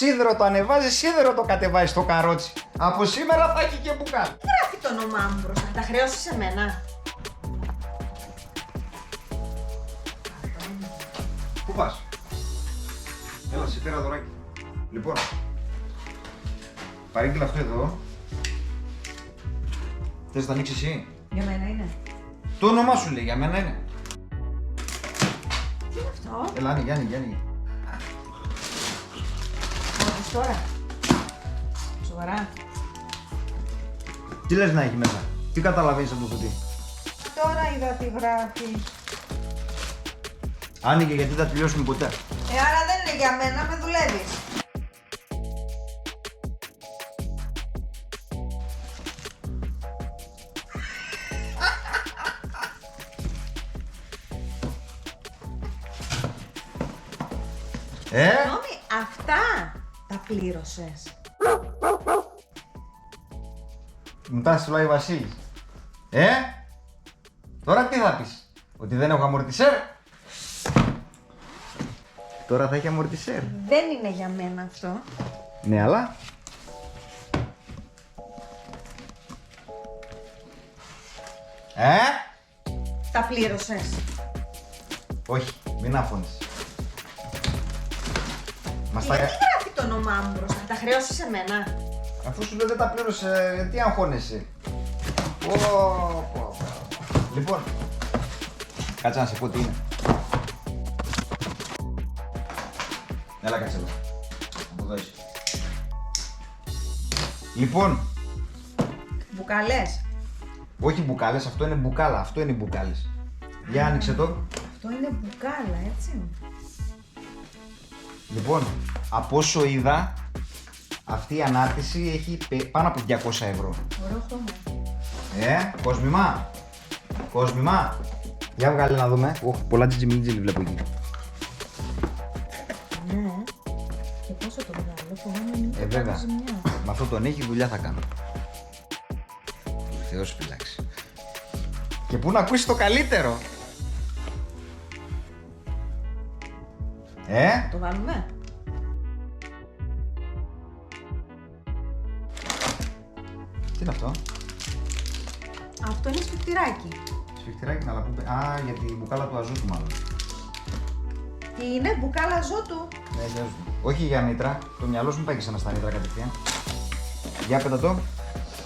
σίδερο το ανεβάζει, σίδερο το κατεβάζει στο καρότσι. Από σήμερα θα έχει και μπουκάλι. Τι γράφει το όνομά μου μπροστά, τα χρεώσεις σε μένα. Πού πας? Έλα, σε πήρα δωράκι. Λοιπόν, παρήγγειλα αυτό εδώ. Θες να το ανοίξεις εσύ? Για μένα είναι. Το όνομά σου λέει, για μένα είναι. Τι είναι αυτό? Έλα, άνοιγε, άνοιγε, άνοιγε. Μόλις τώρα. Σοβαρά. Τι λες να έχει μέσα? Τι καταλαβαίνεις από το κουτί? Τώρα είδα τι γράφει. Άνοιγε γιατί δεν θα τελειώσουμε ποτέ. Άρα δεν είναι για μένα, με δουλεύεις. Συγγνώμη, αυτά τα πλήρωσες? Μου τάσεις τουλάχιστον Βασίλης. Τώρα τι θα πεις? Ότι δεν έχω αμορτισέρ? Τώρα θα έχει αμορτισέρ. Δεν είναι για μένα αυτό. Ναι, αλλά... Τα πλήρωσες? Όχι, μην άφωνες. Μας τα... Γιατί γράφει το όνομά μου μπροστά, τα χρεώσεις σε μένα. Αφού σου λέω δεν τα πλήρωσε, τι αγχώνεσαι? Λοιπόν, κάτσε να σε πω τι είναι. Έλα κάτσε εδώ. Από εδώ είσαι. Λοιπόν, Μπουκαλές. όχι μπουκάλες, αυτό είναι μπουκάλα, αυτό είναι μπουκάλες. Για άνοιξε το. Αυτό είναι μπουκάλα, έτσι. Λοιπόν, από όσο είδα, αυτή η ανάρτηση έχει πάνω από 200 ευρώ. Ωραίο χρώμα. Κόσμημα. Κόσμημα. Για βγάλε να δούμε. Πολλά τζιτζιμίτζιλι βλέπω εκεί. Ναι. Και πόσο το βγάλω, φοβάμαι μην το Βέβαια. κάνω ζημιά. Με αυτό τον έχει δουλειά θα κάνω. Θεός φυλάξει. Και πού να ακούσει το καλύτερο. Το βάλουμε. Τι είναι αυτό? Αυτό είναι σφιχτηράκι. Σφιχτηράκι να λαπούμε. Α, για την μπουκάλα του αζότου μάλλον. Τι είναι, μπουκάλα ζώτου. Ναι, για αζότου. Όχι για νήτρα. Το μυαλό σου μου πάει και σαν στα νήτρα κατευθείαν. Για πέτα το.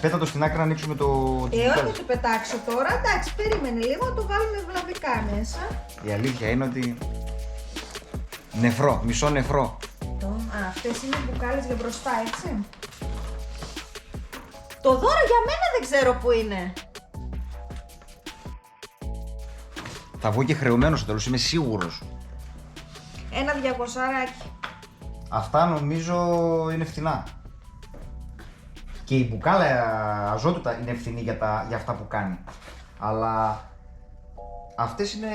Πέτα το στην άκρη να ανοίξουμε το... Όχι να το πετάξω τώρα, εντάξει, περίμενε λίγο, το βάλουμε βλαβικά μέσα. Η αλήθεια είναι ότι... Νεφρό, μισό νεφρό. Αυτές είναι μπουκάλες για μπροστά, έτσι. Το δώρο για μένα δεν ξέρω που είναι. Θα βγω και χρεωμένος στο τέλος, είμαι σίγουρος. Ένα 200. Αυτά νομίζω είναι φθηνά. Και η μπουκάλα αζότου είναι φθηνή για αυτά που κάνει. Αλλά αυτές είναι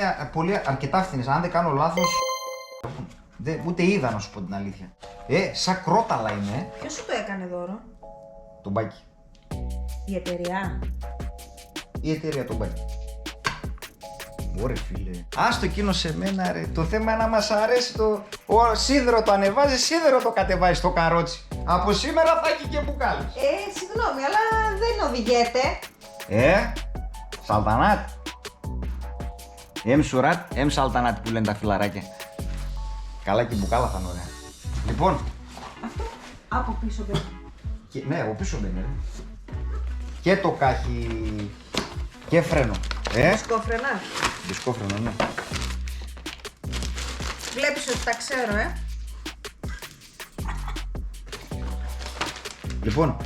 αρκετά φθηνές. Αν δεν κάνω λάθος, ούτε είδα να σου πω την αλήθεια. Σαν κρόταλα είναι. Ποιος σου το έκανε δώρο? Το μπάκι. Η εταιρεία. Η εταιρεία το μπάκι. Ωραία φίλε. Άστο εκείνο σε μένα ρε. Το θέμα είναι να μας αρέσει το... Σίδερο το ανεβάζει, σίδερο το κατεβάζει στο καρότσι. Από σήμερα θα έχει και μπουκάλες. Συγγνώμη, αλλά δεν οδηγέται. Σαλτανάτ. Σουρατ, σαλτανάτ που λένε τα φιλαράκια. Καλά και η μπουκάλα θα είναι ωραία. Λοιπόν. Αυτό από πίσω μπαίνει. Ναι, από πίσω μπαίνει ρε. Και το κάχι και φρένο. Δισκόφρενα. Δισκόφρενο, ναι. Βλέπεις ότι τα ξέρω, Λοιπόν,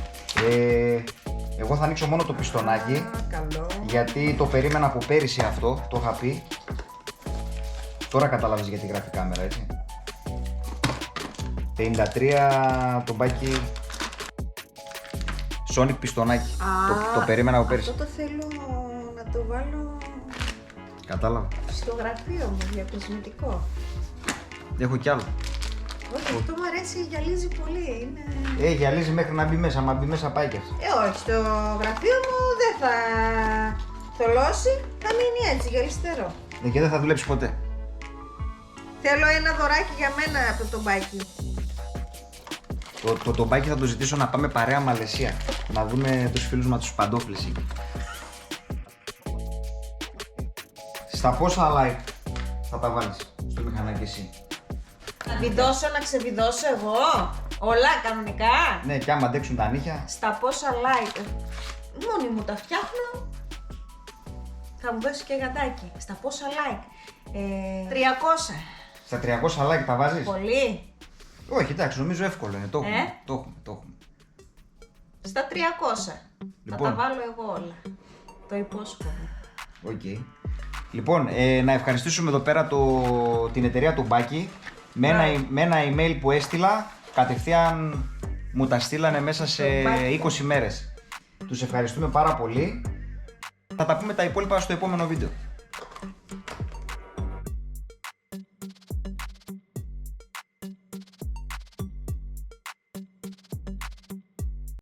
εγώ θα ανοίξω μόνο το πιστονάκι. Καλό. Γιατί το περίμενα από πέρυσι αυτό, το είχα πει. Τώρα κατάλαβες γιατί γράφει κάμερα, έτσι. 53 το μπάκι Sonic πιστονάκι. Το περίμενα από πέρυσι. Αυτό το θέλω να το βάλω Κατάλαβα. στο γραφείο μου για κοσμητικό. Έχω κι άλλο. Όχι, αυτό μου αρέσει, γυαλίζει πολύ. Είναι... Γυαλίζει μέχρι να μπει μέσα, μα μπει μέσα πάει κι αυτό. Όχι, στο γραφείο μου δεν θα θολώσει, θα μείνει έτσι, γυαλιστερό. Και δεν θα δουλέψει ποτέ. Θέλω ένα δωράκι για μένα από το μπάκι. Το μπάκι θα το ζητήσω να πάμε παρέα Μαλαισία. Να δούμε τους φίλους μας τους παντόφλες εκεί. Στα πόσα like θα τα βάλεις στο μηχανάκι εσύ? Να βιδώσω, να ξεβιδώσω εγώ. Όλα κανονικά. Ναι, και άμα αντέξουν τα νύχια. Στα πόσα like. Μόνη μου τα φτιάχνω. Θα μου δώσει και γατάκι. Στα πόσα like. 300. Στα 300 like τα βάζεις? Πολύ. Όχι, εντάξει, νομίζω εύκολο είναι. Το έχουμε. Το έχουμε. Στα 300. Λοιπόν. Θα τα βάλω εγώ όλα. Το υπόσχομαι. Okay. Λοιπόν, να ευχαριστήσουμε εδώ πέρα την εταιρεία του Μπάκη. Με ένα email που έστειλα, κατευθείαν μου τα στείλανε μέσα σε 20 μέρες. Τους ευχαριστούμε πάρα πολύ. Θα τα πούμε τα υπόλοιπα στο επόμενο βίντεο.